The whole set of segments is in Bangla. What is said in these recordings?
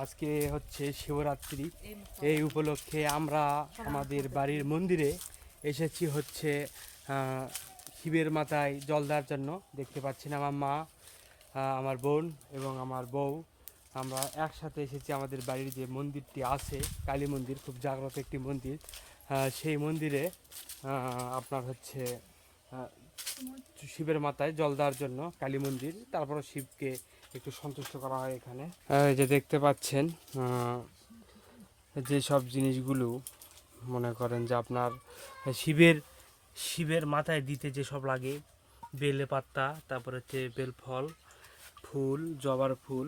আজকে হচ্ছে শিবরাত্রি। এই উপলক্ষে আমরা আমাদের বাড়ির মন্দিরে এসেছি হচ্ছে শিবের মাথায় জল দেওয়ার জন্য। দেখতে পাচ্ছেন আমার মা, আমার বোন এবং আমার বউ, আমরা একসাথে এসেছি। আমাদের বাড়ির যে মন্দিরটি আছে কালী মন্দির, খুব জাগ্রত একটি মন্দির, সেই মন্দিরে আপনার হচ্ছে শিবের মাথায় জল দেওয়ার জন্য কালী মন্দির। তারপরে শিবকে একটু সন্তুষ্ট করা হয় এখানে। এই যে দেখতে পাচ্ছেন যে সব জিনিসগুলো মনে করেন যে আপনার শিবের মাথায় দিতে যে সব লাগে, বেলে পাতা, তারপর হচ্ছে বেল ফল, ফুল, জবার ফুল,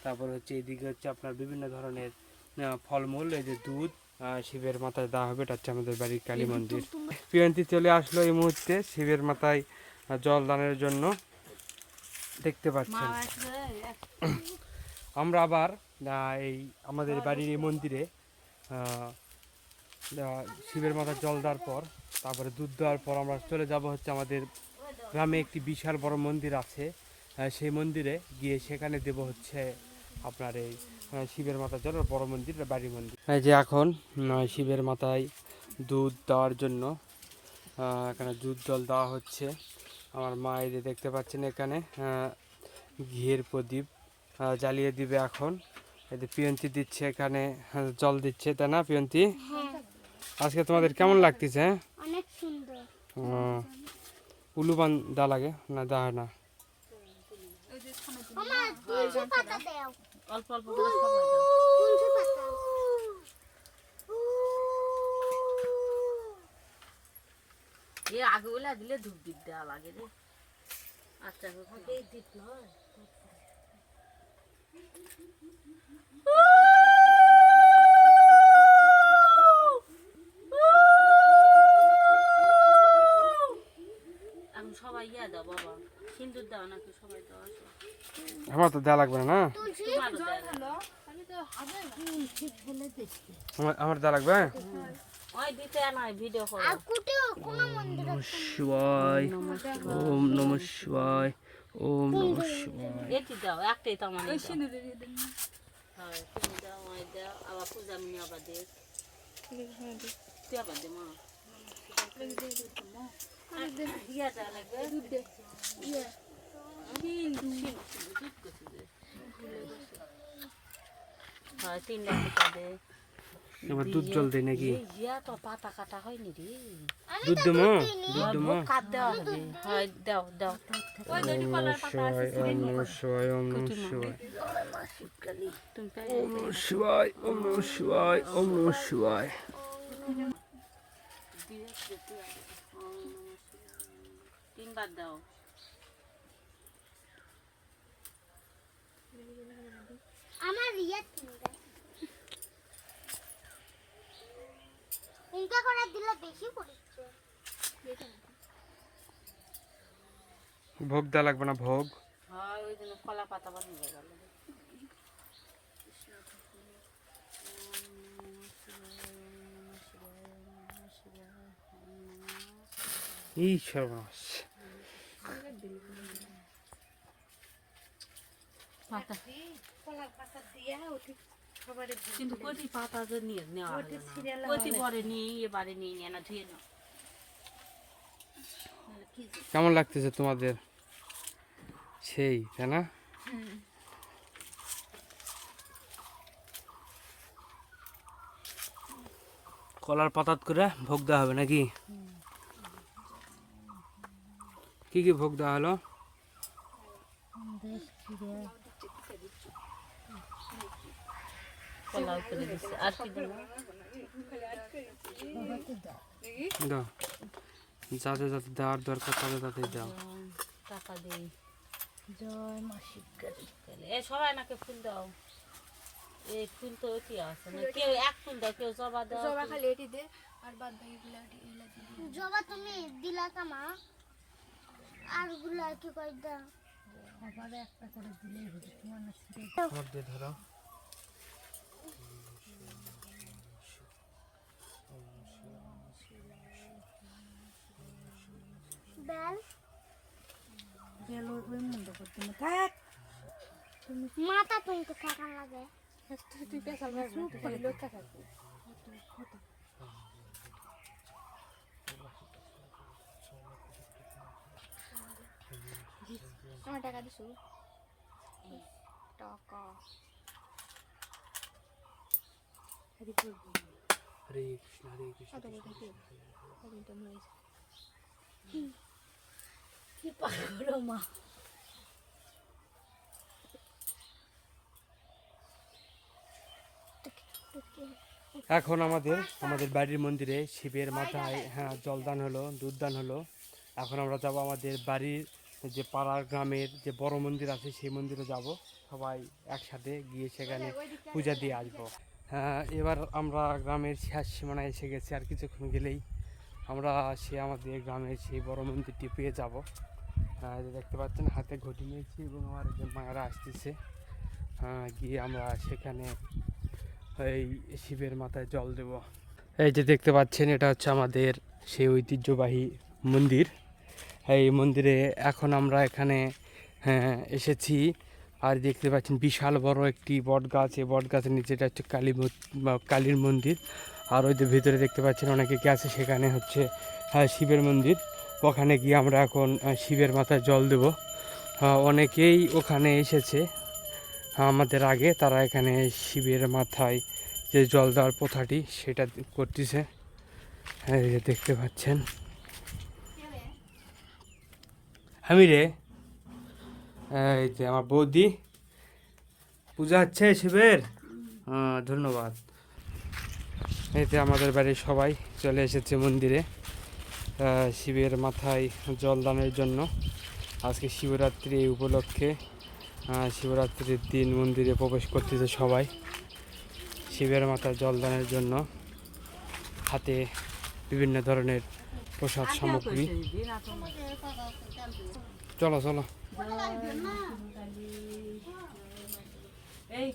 তারপর হচ্ছে এদিকে হচ্ছে আপনার বিভিন্ন ধরনের ফলমূল, এই যে দুধ শিবের মাথায় দেওয়া হবে। এটা হচ্ছে আমাদের বাড়ির কালী মন্দির। প্রিয়ন্তী চলে আসলো এই মুহূর্তে শিবের মাথায় জল দানের জন্য। দেখতে পাচ্ছেন আমরা আবার এই আমাদের বাড়ির এই মন্দিরে শিবের মাথায় জল দেওয়ার পর, তারপরে দুধ দেওয়ার পর আমরা চলে যাব হচ্ছে আমাদের গ্রামে একটি বিশাল বড় মন্দির আছে, সেই মন্দিরে গিয়ে সেখানে দেব হচ্ছে আপনার এই শিবের মাথায় জল, বড় মন্দির, বাড়ির মন্দির। এই যে এখন শিবের মাথায় দুধ দেওয়ার জন্য এখানে দুধ জল দেওয়া হচ্ছে। আমার মা এই যে দেখতে পাচ্ছেন এখানে ঘিয়ের প্রদীপ জ্বালিয়ে দিবে এখন। এই যে পিয়ন্তি দিচ্ছে এখানে, জল দিচ্ছে, তাই না পিয়ন্তি? আজকে তোমাদের কেমন লাগতেছে? অনেক সুন্দর। উলুবান দা লাগে না, দা হয় না? অল্প অল্প করে সবাই দাও। এ আগে ওলা দিলে ধূপ দিক দেওয়া লাগে রে। আচ্ছা এই দিক নয়। এখন সবাই ইয়া দাও বাবা, সিন্দুর দাও নাকি সবাই দাও। আমার তো দেওয়া লাগবে না, আমার দেওয়া লাগবে। ওই দিতে নাই ভিডিও করো। শিবায়, ওম নমঃ শিবায়, ওম নমঃ শিবায়। এটি দাও, একটাই তো আমার। ওই সিন্দুর দিয়ে দেন। হ্যাঁ, তুমি দাও, ওই দাও, আবার পূজা মিনি আবার দে। তুই আবার দে মা। ইয়া দাও লাগবে। দুধ দে। ইয়া। হ্যাঁ, 3 টাকা দে। এবার দুধ জল দেয় নাকি? ইয়া তো পাতা কাটা হয়নি রে। দুধ দেবো, দুধ দেবো। কাট দেওয়া হবে। হ্যাঁ, দাও দাও। ওম নমঃ শিবায়, ওম নমঃ শিবায়, ওম নমঃ শিবায়, ওম নমঃ শিবায়, ওম নমঃ শিবায়, ওম নমঃ শিবায়। 3 বার দাও। আমার রিয়া তিনটা তিনটা করে দিলে বেশি পড়ছে। ভোগ দেওয়া লাগবে না? ভোগ হ্যাঁ, ওই জন্য কলা পাতা বানিয়ে গেল। এই সর্বনাশ। কিন্তু কতি পাতা যে নিয়ে নেওয়া হলো না। কতি পরে নিয়ে এবারে নিয়ে না ধুয়ে নাও। কেমন লাগতেছে তোমাদের? সেই, তাই না? কলার পাতাত করে ভোগ দেওয়া হবে নাকি? কি কি ভোগ দেওয়া হলো? কলা করে দিচ্ছে আর কি দেবো? দাও, যাদের যাদের দেওয়ার দরকার তাদের তাদের দাও। টাকা দিই। জয় মা শিবকালী। এ সবাই নাকি ফুল দাও। এই ফুল তো কি আছে না, কেউ এক ফুল দাও, কেউ জবা দাও। জবা খালি এটি দে আর বাদ বাকিগুলো জবা তুমি দিলা কামা, আর গুলা কি কই দাও? আবার একটা করে দিলেই হবে। তোমার না ছিড়ে আমার দিয়ে ধরো। বেল গেল ওই মন্দ করতে না থাক। মাথা তুমি তো থাকা লাগে। তুই পেশাল ভাই করে লোক টাকা আমার টাকা দিছো টাকা হরে কৃষ্ণ হরে কৃষ্ণ কত বলতে কি কত মরে কি পাগল মা এখন আমাদের বাড়ির মন্দিরে শিবের মাথায় জলদান হলো, দুধদান হলো। এখন আমরা যাব আমাদের বাড়ির যে পাড়ার গ্রামের যে বড় মন্দির আছে সেই মন্দিরে যাব, সবাই একসাথে গিয়ে সেখানে পূজা দিয়ে আসবো। এবার আমরা গ্রামের শেষ সীমানায় এসে গেছি, আর কিছুক্ষণ গেলেই আমরা আমাদের গ্রামের সেই বড় মন্দিরটি পেয়ে যাব। যে দেখতে পাচ্ছেন হাতে ঘটি নিয়েছি এবং আমার যে মায়েরা আসতেছে, গিয়ে আমরা সেখানে এই শিবের মাথায় জল দেব। এই যে দেখতে পাচ্ছেন এটা হচ্ছে আমাদের সেই ঐতিহ্যবাহী মন্দির। এই মন্দিরে এখন আমরা এখানে এসেছি, আর দেখতে পাচ্ছেন বিশাল বড় একটি বট গাছ। এই বট গাছের নিচেটা হচ্ছে কালীর মন্দির, আর ওই যে ভিতরে দেখতে পাচ্ছেন অনেকে গেছে, সেখানে হচ্ছে শিবের মন্দির। ওখানে গিয়ে আমরা এখন শিবের মাথায় জল দেব। অনেকেই ওখানে এসেছে আমাদের আগে, তারা এখানে শিবের মাথায় যে জল দেওয়ার প্রথাটি সেটা করতেছে। এই যে দেখতে পাচ্ছেন। আমি রে, এই যে আমার বৌদি পূজা হচ্ছে শিবের, ধন্যবাদ। এতে আমাদের বাড়ির সবাই চলে এসেছে মন্দিরে শিবের মাথায় জলদানের জন্য। আজকে শিবরাত্রি, এই উপলক্ষে শিবরাত্রির দিন মন্দিরে প্রবেশ করতেছে সবাই শিবের মাথায় জলদানের জন্য। হাতে বিভিন্ন ধরনের প্রসাদ সামগ্রী। চলো চলো। এই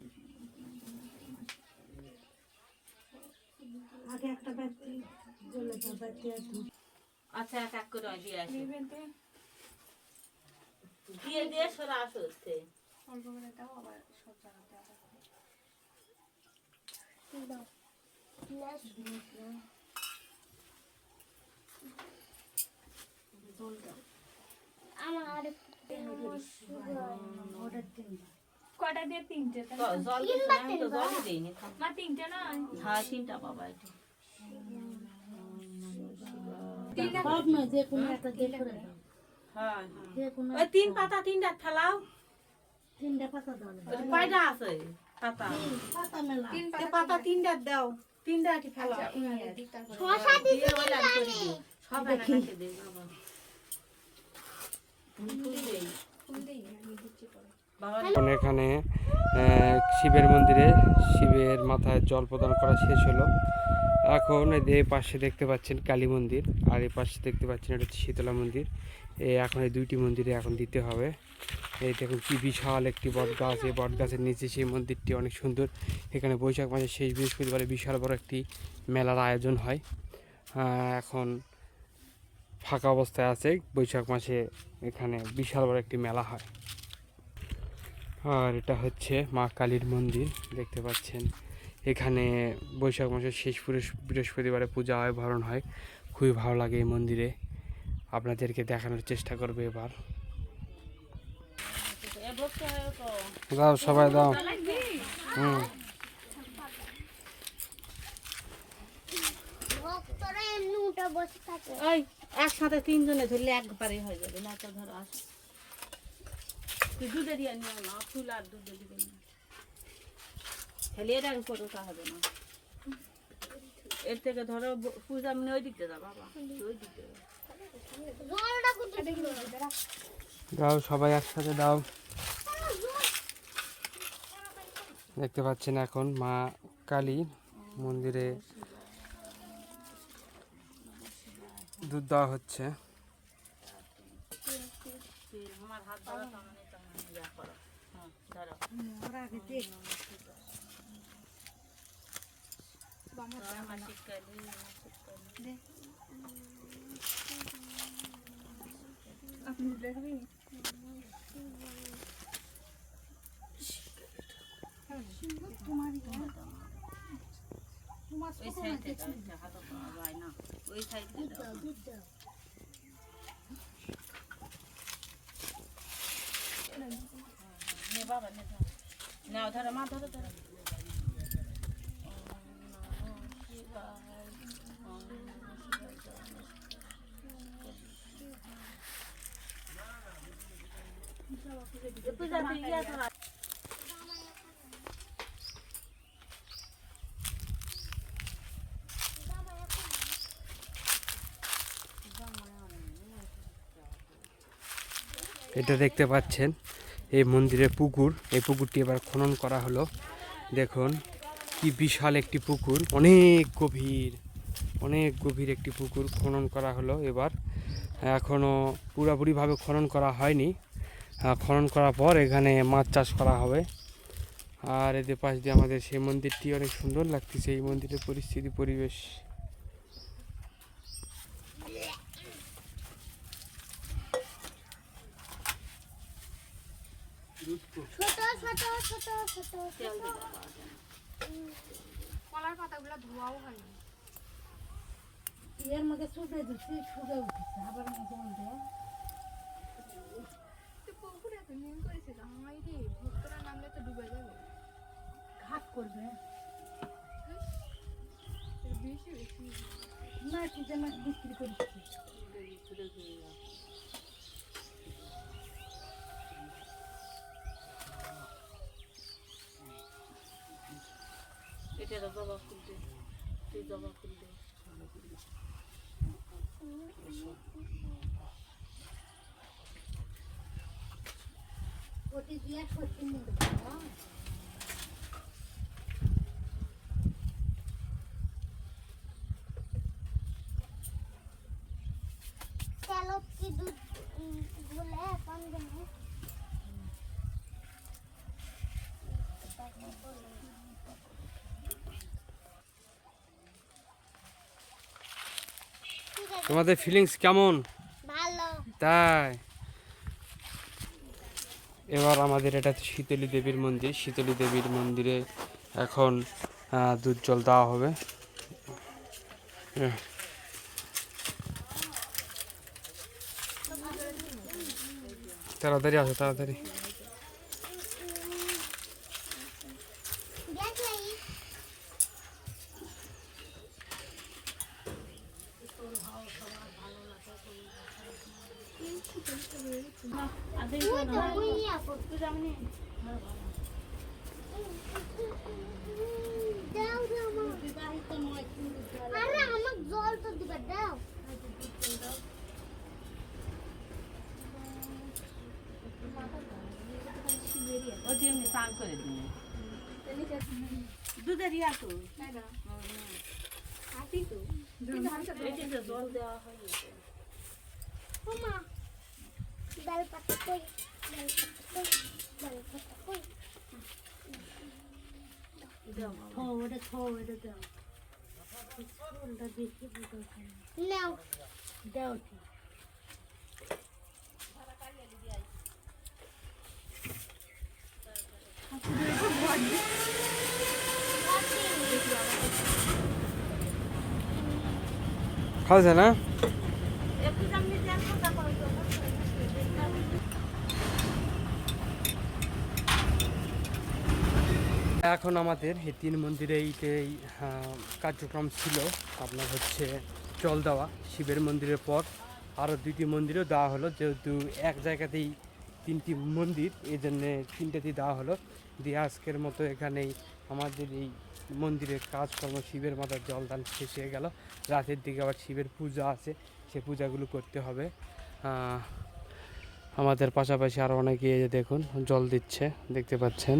আগে একটা ব্যক্তি জলে দাবাতে আচ্ছা এক এক করে দিয়ে আসি দিয়ে দিয়ে সরা আসছে অল্প করে দাও আবার সব জায়গাতে আবার আমার কটা দিয়ে তিনটে জল দিয়েছি, আমি তো জলই দিইনি। মা তিনটে না হ্যাঁ তিনটা বাবা এটা সব নয় যে কোনো একটা দিয়ে করে দাও হ্যাঁ যে কোনো ওই তিন পাতা তিনটা ঠেলাও তিনটা পাতা দাও কয়টা আছে পাতা পাতা মেলা এ পাতা তিনটা দাও তিনটা কি ফেলাও শশা দিয়ে ওই লাইন করে দিও সব এখানে দে বাবা ফুল দেই বাবা এখন এখানে শিবের মন্দিরে শিবের মাথায় জল প্রদান করা শেষ হলো। এখন এই পাশে দেখতে পাচ্ছেন কালী মন্দির, আর এই পাশে দেখতে পাচ্ছেন এটা হচ্ছে শীতলা মন্দির। এখন এই দুইটি মন্দিরে এখন দিতে হবে। এই দেখুন কি বিশাল একটি বট গাছ, এই বট গাছের নিচে সেই মন্দিরটি অনেক সুন্দর। এখানে বৈশাখ মাসের শেষ বৃহস্পতিবারে বিশাল বড় একটি মেলার আয়োজন হয়। এখন ফাঁকা অবস্থায় আছে, বৈশাখ মাসে এখানে বিশাল বড় একটি মেলা হয়। আর এটা হচ্ছে মা কালীর মন্দির, দেখতে পাচ্ছেন। এখানে বৈশাখ মাসের শেষ বৃহস্পতিবারে পূজা হয়, ভরণ হয়। খুবই ভালো লাগে এই মন্দিরে, আপনাদেরকে দেখানোর চেষ্টা করবে এবার। দাও সবাই দাও। ভক্তরা এমনি উঠে বসে থাকে। ওই একসাথে তিনজনে ধরলে একবারে হয়ে যাবে না তো ধরো আস তুই দুধে দিয়ে নিও না ফুল আর দুধে দিবে না খেলে এটার উপর ওটা হবে না এর থেকে ধরো পূজা আমি ওই দিকতে যা বাবা ওই দিকতে জলটা কোথায় দিল? দাও সবাই একসাথে দাও। দেখতে পাচ্ছেন এখন মা কালী মন্দিরে দুধ দেওয়া হচ্ছে। আমার হাত ধরো তাহলে যা করো হ্যাঁ ধরো আমার শিক্ষালি আপনি দেখাবেন তোমারই তোমার ওই সাইডে হাত পাওয়া যায় না, ওই সাইডে দাও। দুধ দাও নে বাবা নে ধরো, নাও ধরো মা, ধরো ধরো। পূজা দিয়ে গিয়ে ধরো। এটা দেখতে পাচ্ছেন এই মন্দিরের পুকুর, এই পুকুরটি এবার খনন করা হলো। দেখুন কি বিশাল একটি পুকুর, অনেক গভীর একটি পুকুর খনন করা হলো এবার। এখনও পুরোপুরিভাবে খনন করা হয়নি, খনন করার পর এখানে মাছ চাষ করা হবে। আর এদের পাশ দিয়ে আমাদের সেই মন্দিরটি অনেক সুন্দর লাগতেছে, এই মন্দিরের পরিস্থিতি পরিবেশ। ছোট ছোট ছোট ছোট ছোট কলার পাতাগুলো ধোয়াও হয়নি। এর মধ্যে শুধু দিচ্ছি, শুধু উঠেছে আবার মতো বলতে তো পুকুরে তো নিয়ম করেছিল আমার রে, ভক্তরা নামলে তো ডুবে যাবে। ঘাট করবে বেশি বেশি না, কি যেন বিক্রি করছি। এটা তো জবা ফুল দে, তুই জবা ফুল দে। ওটি দিয়ে সত্যি নিয়ে দেবো। चलो की दूध बोले कौन देने তোমাদের ফিলিংস কেমন? ভালো তাই এবার আমাদের এটা শীতলী দেবীর মন্দির, শীতলী দেবীর মন্দিরে এখন দুধ জল দেওয়া হবে। তাড়াতাড়ি আসো, তাড়াতাড়ি। देख ली আদে मुई आपको পূজা মানে দাও দাও মা বিবাহিত নয়, কিন্তু আরে আমাক জল তো দিবা দাও ওই যে আমি স্নান করে দিই। দুধের ইয়া তো আটি তো এই যে জল দেওয়া হয়। মা বেল পাতা কই বেল পাতা কই থো ওটা দাও। ফুলটা বেশি বুঝতে নাও দাও ঠিক। খাওয়া যায় না? একটু সামনে যান কথা করো তো। এখন আমাদের এই তিন মন্দিরে এইটাই কার্যক্রম ছিল। আপনার হচ্ছে জল দেওয়া শিবের মন্দিরের পর আরও দুইটি মন্দিরেও দেওয়া হলো, যেহেতু এক জায়গাতেই তিনটি মন্দির এই জন্যে তিনটেতেই দেওয়া হলো। দিয়ে আজকের মতো এখানেই আমাদের এই মন্দিরের কাজকর্ম শিবের মাথার জলদান শেষ হয়ে গেল। রাতের দিকে আবার শিবের পূজা আছে, সে পূজাগুলো করতে হবে। আমাদের পাশাপাশি আরও অনেকে এই যে দেখুন জল দিচ্ছে, দেখতে পাচ্ছেন।